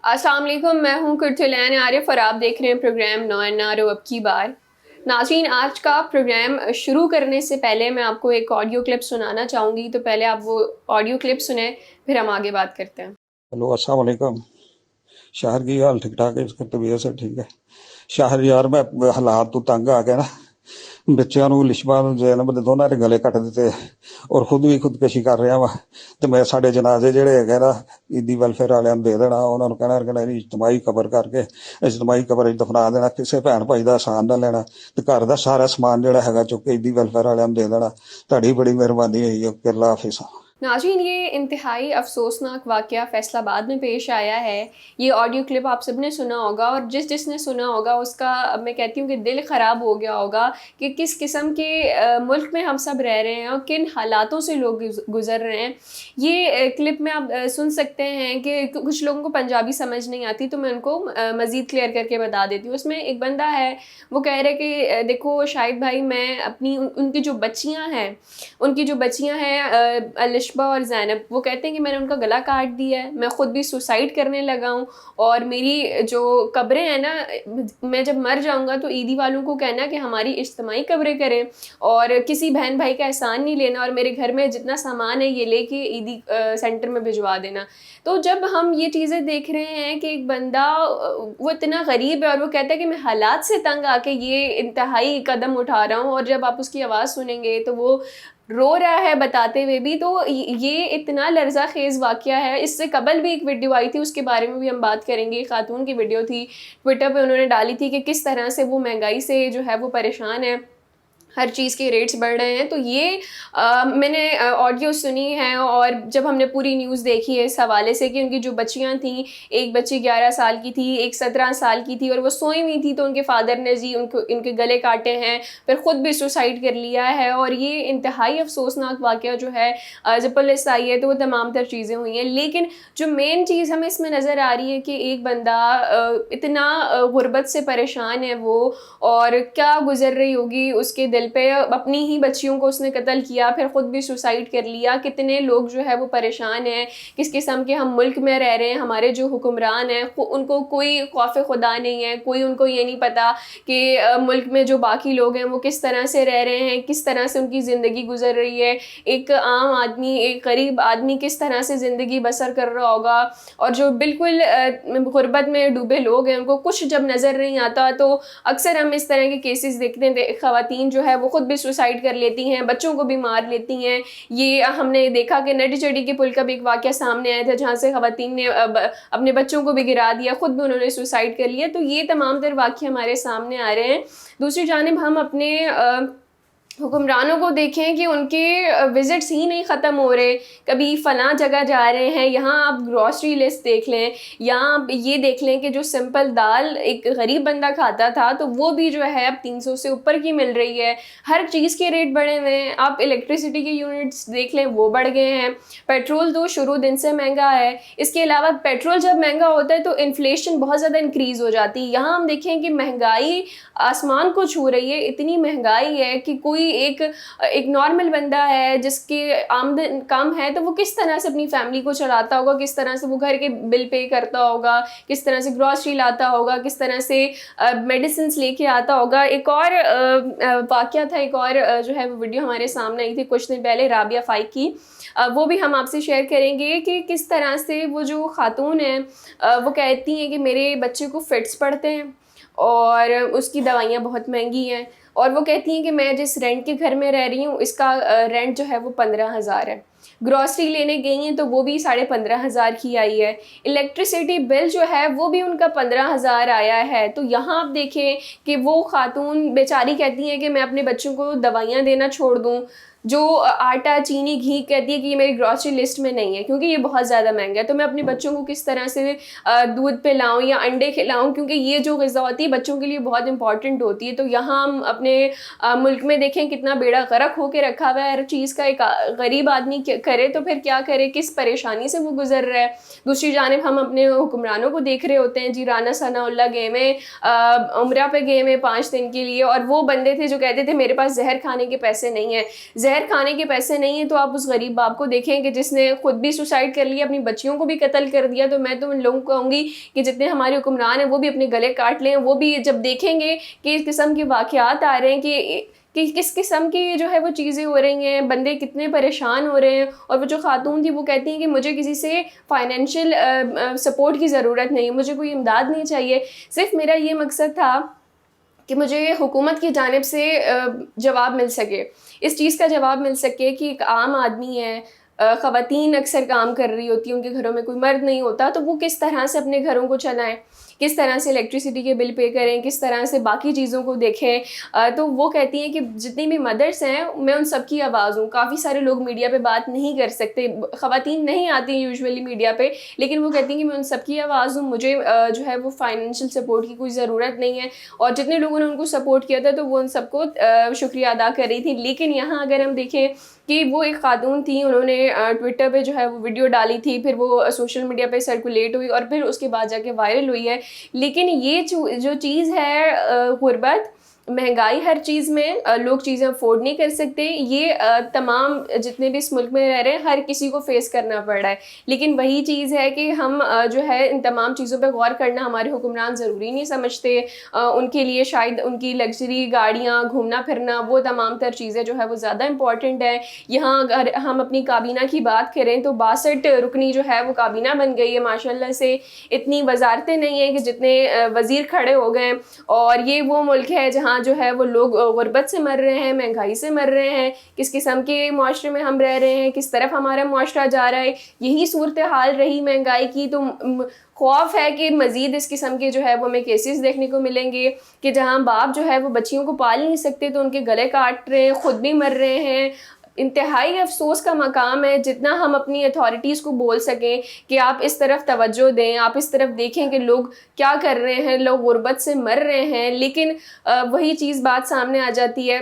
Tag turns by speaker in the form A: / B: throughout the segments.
A: अस्सलाम वालेकुम, मैं हूँ कुर्तुलैन आरिफ और आप देख रहे हैं प्रोग्राम नौ नारो अब की बार। नाज़रीन, आज का प्रोग्राम शुरू करने से पहले मैं आपको एक ऑडियो क्लिप सुनाना चाहूँगी, तो पहले आप वो ऑडियो क्लिप सुने, फिर हम आगे बात करते हैं।
B: हेलो अस्सलाम वालेकुम। शाहर की हाल ठीक ठाक है, इसकी तबीयत सब ठीक है। शाहर यार मैं हालात तो तंग आ गया ना। ਬੱਚਿਆਂ ਨੂੰ ਲਿਸ਼ਮਾ ਨੂੰ ਜ਼ੈਨਬ ਦੇ ਦੋਨਾਂ ਦੇ ਗਲੇ ਕੱਟ ਦਿੱਤੇ ਔਰ ਖੁਦ ਵੀ ਖੁਦਕੁਸ਼ੀ ਕਰ ਰਿਹਾ ਵਾ। ਤੇ ਮੈਂ ਸਾਡੇ ਜਨਾਜ਼ੇ ਜਿਹੜੇ ਹੈਗੇ ਨਾ ਈਦੀ ਵੈਲਫੇਅਰ ਵਾਲਿਆਂ ਨੂੰ ਦੇ ਦੇਣਾ, ਉਹਨਾਂ ਨੂੰ ਕਹਿਣਾ ਇਹਦੀ ਇਜਤਮਾਹੀ ਕਬਰ ਕਰਕੇ ਇਜਤਮਾਹੀ ਕਬਰ 'ਚ ਦਫਨਾ ਦੇਣਾ, ਕਿਸੇ ਭੈਣ ਭਾਈ ਦਾ ਆਸਾਨ ਨਾ ਲੈਣਾ ਤੇ ਘਰ ਦਾ ਸਾਰਾ ਸਮਾਨ ਜਿਹੜਾ ਹੈਗਾ ਚੁੱਕ ਕੇ ਈਦੀ ਵੈਲਫੇਅਰ ਵਾਲਿਆਂ ਨੂੰ ਦੇ ਦੇਣਾ। ਤੁਹਾਡੀ ਬੜੀ ਮਿਹਰਬਾਨੀ ਹੋਈ ਹੈ। ਅੱਲਾ ਹਾਫਿਜ਼।
A: नाज़रीन, ये इंतहाई अफसोसनाक वाक़या फ़ैसलाबाद में पेश आया है। ये ऑडियो क्लिप आप सब ने सुना होगा और जिसने सुना होगा उसका मैं कहती हूँ कि दिल ख़राब हो गया होगा कि किस किस्म के मुल्क में हम सब रह रहे हैं और किन हालातों से लोग गुज़र रहे हैं। ये क्लिप में आप सुन सकते हैं कि कुछ लोगों को पंजाबी समझ नहीं आती, तो मैं उनको मज़ीद क्लियर करके बता देती हूँ। उसमें एक बंदा है, वो कह रहे कि देखो शाहिद भाई, मैं अपनी उनकी जो बच्चियाँ हैं अलिशबा और ज़ैनब, वो कहते हैं कि मैंने उनका गला काट दिया है, मैं ख़ुद भी सुसाइड करने लगा हूँ और मेरी जो कब्रें हैं ना, मैं जब मर जाऊँगा तो ईदी वालों को कहना कि हमारी इज्तिमाई कब्रें करें और किसी बहन भाई का एहसान नहीं लेना और मेरे घर में जितना सामान है ये लेके ईदी सेंटर में भिजवा देना। तो जब हम ये चीज़ें देख रहे हैं कि एक बंदा वो इतना गरीब है और वो कहता है कि मैं हालात से तंग आके ये इंतहाई कदम उठा रहा हूँ, और जब आप उसकी आवाज़ सुनेंगे तो वो रो रहा है बताते हुए भी, तो ये इतना लर्जा खेज़ वाक़या है। इससे कबल भी एक वीडियो आई थी, उसके बारे में भी हम बात करेंगे। खातून की वीडियो थी, ट्विटर पे उन्होंने डाली थी कि किस तरह से वो महंगाई से जो है वो परेशान है, हर चीज़ के रेट्स बढ़ रहे हैं। तो ये मैंने ऑडियो सुनी है और जब हमने पूरी न्यूज़ देखी है इस हवाले से कि उनकी जो बच्चियां थीं, एक बच्ची 11 साल की थी, एक 17 साल की थी और वो सोई हुई थी, तो उनके फादर ने जी उनको इनके गले काटे हैं, फिर ख़ुद भी सुसाइड कर लिया है। और ये इंतहाई अफसोसनाक वाक़या जो है, जब पुलिस आई है तो वो तमाम तर चीज़ें हुई हैं। लेकिन जो मेन चीज़ हमें इसमें नज़र आ रही है कि एक बंदा इतना गुर्बत से परेशान है वो, और क्या गुजर रही होगी उसके दिल पे। अपनी ही बच्चियों को उसने कत्ल किया, फिर ख़ुद भी सुसाइड कर लिया। कितने लोग जो है वो परेशान हैं, किस किस्म के हम मुल्क में रह रहे हैं। हमारे जो हुक्मरान हैं उनको कोई खौफ खुदा नहीं है, कोई उनको ये नहीं पता कि मुल्क में जो बाकी लोग हैं वो किस तरह से रह रहे हैं, किस तरह से उनकी ज़िंदगी गुजर रही है। एक आम आदमी, एक गरीब आदमी किस तरह से ज़िंदगी बसर कर रहा होगा। और जो बिल्कुल गुर्बत में डूबे लोग हैं उनको कुछ जब नज़र नहीं आता, तो अक्सर हम इस तरह के केसेस देखते हैं, ख़वातीन जो है वो ख़ुद भी सुसाइड कर लेती हैं, बच्चों को भी मार लेती हैं। ये हमने देखा कि नटी चढ़ी के पुल का भी एक वाक़या सामने आया था, जहाँ से ख़वातीन ने अपने बच्चों को भी गिरा दिया, ख़ुद भी उन्होंने सुसाइड कर लिया। तो ये तमाम तर वाक़े हमारे सामने आ रहे हैं। दूसरी जानिब हम अपने हुक्मरानों को देखें कि उनके विज़िट्स ही नहीं ख़त्म हो रहे। कभी फ़लाँ जगह जा रहे हैं, यहाँ आप ग्रॉसरी लिस्ट देख लें, यहाँ आप ये देख लें कि जो सिंपल दाल एक गरीब बंदा खाता था तो वो भी जो है अब 300 से ऊपर की मिल रही है। हर चीज़ के रेट बढ़े हुए हैं। आप इलेक्ट्रिसिटी के यूनिट्स देख लें, वो बढ़ गए हैं। पेट्रोल तो शुरू दिन से महंगा है। इसके अलावा पेट्रोल जब महंगा होता है तो इन्फ्लेशन बहुत ज़्यादा इंक्रीज़ हो जाती है। यहाँ हम देखें कि महंगाई आसमान को छू रही है। इतनी महंगाई है कि कोई एक नॉर्मल बंदा है जिसकी आमदन कम है, तो वो किस तरह से अपनी फैमिली को चलाता होगा, किस तरह से वो घर के बिल पे करता होगा, किस तरह से ग्रॉसरी लाता होगा, किस तरह से मेडिसिन लेके आता होगा। एक और वाक़या था, एक और जो है वो वीडियो हमारे सामने आई थी कुछ दिन पहले, राबिया फ़ाइक की। वो भी हम आपसे शेयर करेंगे कि किस तरह से वो जो खातून है वो कहती हैं कि मेरे बच्चे को फिट्स पड़ते हैं और उसकी दवाइयाँ बहुत महंगी हैं, और वो कहती हैं कि मैं जिस रेंट के घर में रह रही हूँ इसका रेंट जो है वो 15,000 है। ग्रॉसरी लेने गई हैं तो वो भी 15,500 की आई है। इलेक्ट्रिसिटी बिल जो है वो भी उनका 15,000 आया है। तो यहाँ आप देखें कि वो खातून बेचारी कहती हैं कि मैं अपने बच्चों को दवाइयाँ देना छोड़ दूँ। जो आटा, चीनी, घी कहती है कि ये मेरी ग्रॉसरी लिस्ट में नहीं है क्योंकि ये बहुत ज़्यादा महंगा है। तो मैं अपने बच्चों को किस तरह से दूध पिलाऊं या अंडे खिलाऊं, क्योंकि ये जो ग़िज़ा होती है बच्चों के लिए बहुत इंपॉर्टेंट होती है। तो यहाँ हम अपने मुल्क में देखें कितना बेड़ा गर्क होकर रखा हुआ है हर चीज़ का। एक गरीब आदमी करे तो फिर क्या करे, किस परेशानी से वो गुजर रहा है। दूसरी जानिब हम अपने हुक्मरानों को देख रहे होते हैं। जी राना सनाउल्लाह गए में उम्रा पे गए में 5 दिन के लिए, और वो बंदे थे जो कहते थे मेरे पास जहर खाने के पैसे नहीं है। जहर खाने के पैसे नहीं है तो आप उस गरीब बाप को देखें कि जिसने खुद भी सुसाइड कर लिया, अपनी बच्चियों को भी कत्ल कर दिया। तो मैं तो उन लोगों को कहूँगी कि जितने हमारे हुक्मरान हैं वो भी अपने गले काट लें। वो भी जब देखेंगे कि इस किस्म के वाक़यात आ रहे हैं कि किस किस्म की जो है वो चीज़ें हो रही हैं, बंदे कितने परेशान हो रहे हैं। और वो जो खातून थी वो कहती हैं कि मुझे किसी से फ़ाइनेंशियल सपोर्ट की ज़रूरत नहीं है, मुझे कोई इमदाद नहीं चाहिए, सिर्फ मेरा ये मकसद था कि मुझे हुकूमत की जानिब से जवाब मिल सके, इस चीज़ का जवाब मिल सके कि एक आम आदमी है, ख़वातीन अक्सर काम कर रही होती हैं, उनके घरों में कोई मर्द नहीं होता, तो वो किस तरह से अपने घरों को चलाएं, किस तरह से इलेक्ट्रिसिटी के बिल पे करें, किस तरह से बाकी चीज़ों को देखें। तो वो कहती हैं कि जितनी भी मदर्स हैं मैं उन सब की आवाज़ हूँ। काफ़ी सारे लोग मीडिया पे बात नहीं कर सकते, ख़वातीन नहीं आती हैं यूजुअली मीडिया पे, लेकिन वो कहती हैं कि मैं उन सब की आवाज़ हूँ, मुझे जो है वो फाइनेंशियल सपोर्ट की कोई ज़रूरत नहीं है। और जितने लोगों ने उनको सपोर्ट किया था तो वो उन सबको शुक्रिया अदा कर रही थी। लेकिन यहाँ अगर हम देखें कि वो एक खातून थी, उन्होंने ट्विटर पे जो है वो वीडियो डाली थी, फिर वो सोशल मीडिया पे सर्कुलेट हुई और फिर उसके बाद जाके वायरल हुई है। लेकिन ये जो चीज़ है गुर्बत, महंगाई, हर चीज़ में लोग चीज़ें अफोर्ड नहीं कर सकते, ये तमाम जितने भी इस मुल्क में रह रहे हैं हर किसी को फेस करना पड़ रहा है। लेकिन वही चीज़ है कि हम जो है इन तमाम चीज़ों पे गौर करना हमारे हुक्मरान ज़रूरी नहीं समझते। उनके लिए शायद उनकी लग्जरी गाड़ियाँ, घूमना फिरना, वो तमाम तर चीज़ें जो है वो ज़्यादा इंपॉर्टेंट है। यहाँ अगर हम अपनी काबीना की बात करें तो 62 रुकनी जो है वो काबीना बन गई है माशाल्लाह से। इतनी वजारतें नहीं हैं कि जितने वज़ीर खड़े हो गए। और ये वो मुल्क है जहाँ जो है वो लोग गुर्बत से मर रहे हैं, महंगाई से मर रहे हैं, किस किस्म के मुआशरे में हम रह रहे हैं, किस तरफ हमारा मुआशरा जा रहा है। यही सूरत हाल रही महंगाई की, तो खौफ है कि मज़ीद इस किस्म के जो है वो हमें केसेस देखने को मिलेंगे कि जहाँ बाप जो है वो बच्चियों को पाल नहीं सकते तो उनके गले काट रहे हैं, ख़ुद भी मर रहे हैं। इंतहाई अफसोस का मकाम है। जितना हम अपनी अथॉरिटीज़ को बोल सकें कि आप इस तरफ तवज्जो दें, आप इस तरफ देखें कि लोग क्या कर रहे हैं, लोग गुर्बत से मर रहे हैं, लेकिन वही चीज़ बात सामने आ जाती है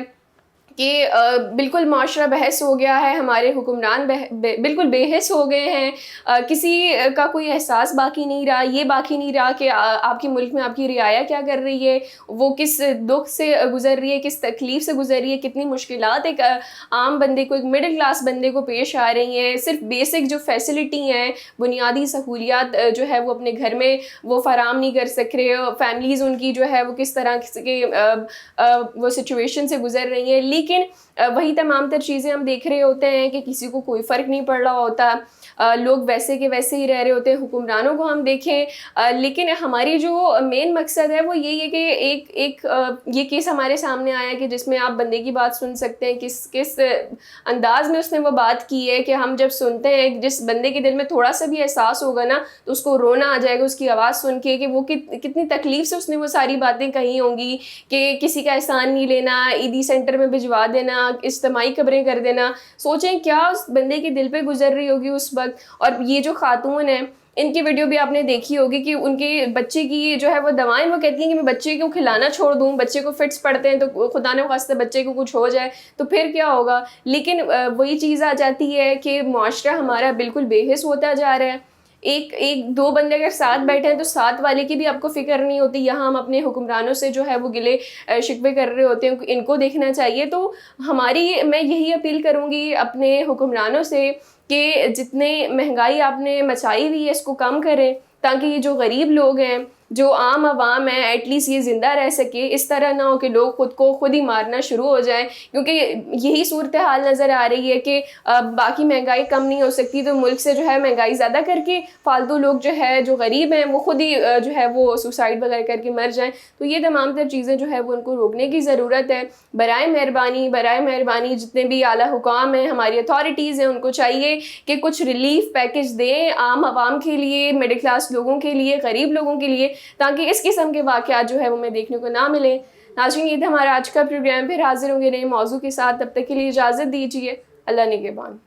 A: कि बिल्कुल माशरा बहस हो गया है, हमारे हुक्मरान बिल्कुल बेहिस हो गए हैं। किसी का कोई एहसास बाकी नहीं रहा, ये बाकी नहीं रहा कि आपके मुल्क में आपकी रियाया क्या कर रही है, वो किस दुख से गुज़र रही है, किस तकलीफ़ से गुज़र रही है, कितनी मुश्किलात एक आम बंदे को, एक मिडिल क्लास बंदे को पेश आ रही हैं। सिर्फ बेसिक जो फैसिलिटी हैं, बुनियादी सहूलियात जो है वो अपने घर में वो फराम नहीं कर सक रहे। फैमिलीज़ उनकी जो है वो किस तरह के वो सिचुएशन से गुज़र रही हैं। लेकिन वही तमाम तर चीज़ें हम देख रहे होते हैं कि किसी को कोई फ़र्क नहीं पड़ रहा होता, लोग वैसे के वैसे ही रह रहे होते हैं। हुक्मरानों को हम देखें, लेकिन हमारी जो मेन मकसद है वो यही है कि एक ये केस हमारे सामने आया कि जिसमें आप बंदे की बात सुन सकते हैं, किस अंदाज में उसने वो बात की है कि हम जब सुनते हैं, जिस बंदे के दिल में थोड़ा सा भी एहसास होगा ना तो उसको रोना आ जाएगा उसकी आवाज़ सुन के कि वो कितनी तकलीफ़ से उसने वो सारी बातें कही होंगी कि किसी का एहसान नहीं लेना, ईदी सेंटर में भिजवा देना, इज्तिमाई कब्रें कर देना। सोचें क्या उस बंदे के दिल पे गुजर रही होगी उस वक्त। और ये जो खातून है, इनकी वीडियो भी आपने देखी होगी कि उनके बच्चे की जो है वो दवाएं, वो कहती हैं कि मैं बच्चे को खिलाना छोड़ दूं, बच्चे को फिट्स पड़ते हैं तो खुदा न खास्ता बच्चे को कुछ हो जाए तो फिर क्या होगा। लेकिन वही चीज़ आ जाती है कि मुआशरा हमारा बिल्कुल बेहिस होता जा रहा है। एक दो बंदे अगर साथ बैठे हैं तो साथ वाले की भी आपको फिक्र नहीं होती। यहाँ हम अपने हुक्मरानों से जो है वो गिले शिकवे कर रहे होते हैं, इनको देखना चाहिए। तो मैं यही अपील करूँगी अपने हुक्मरानों से कि जितने महंगाई आपने मचाई हुई है इसको कम करें, ताकि ये जो गरीब लोग हैं, जो आम आवाम है, एटलीस्ट ये ज़िंदा रह सके। इस तरह ना हो कि लोग ख़ुद को खुद ही मारना शुरू हो जाएं, क्योंकि यही सूरत हाल नज़र आ रही है कि बाकी महंगाई कम नहीं हो सकती तो मुल्क से जो है महंगाई ज़्यादा करके फालतू लोग जो है, जो गरीब हैं, वो खुद ही जो है वो सुसाइड वगैरह करके मर जाएं। तो ये तमाम तर चीज़ें जो है वो उनको रोकने की ज़रूरत है। बराए मेहरबानी जितने भी आला हुकाम हैं, हमारी अथॉरिटीज़ हैं, उनको चाहिए कि कुछ रिलीफ पैकेज दें आम आवाम के लिए, मिडिल क्लास लोगों के लिए, गरीब लोगों के लिए, ताकि इस किस्म के वाक़यात जो है वो हमें देखने को ना मिले। नाज़रीन, ये था हमारा आज का प्रोग्राम। फिर हाजिर होंगे नए मौजू के साथ, तब तक के लिए इजाज़त दीजिए। अल्लाह निगहबान।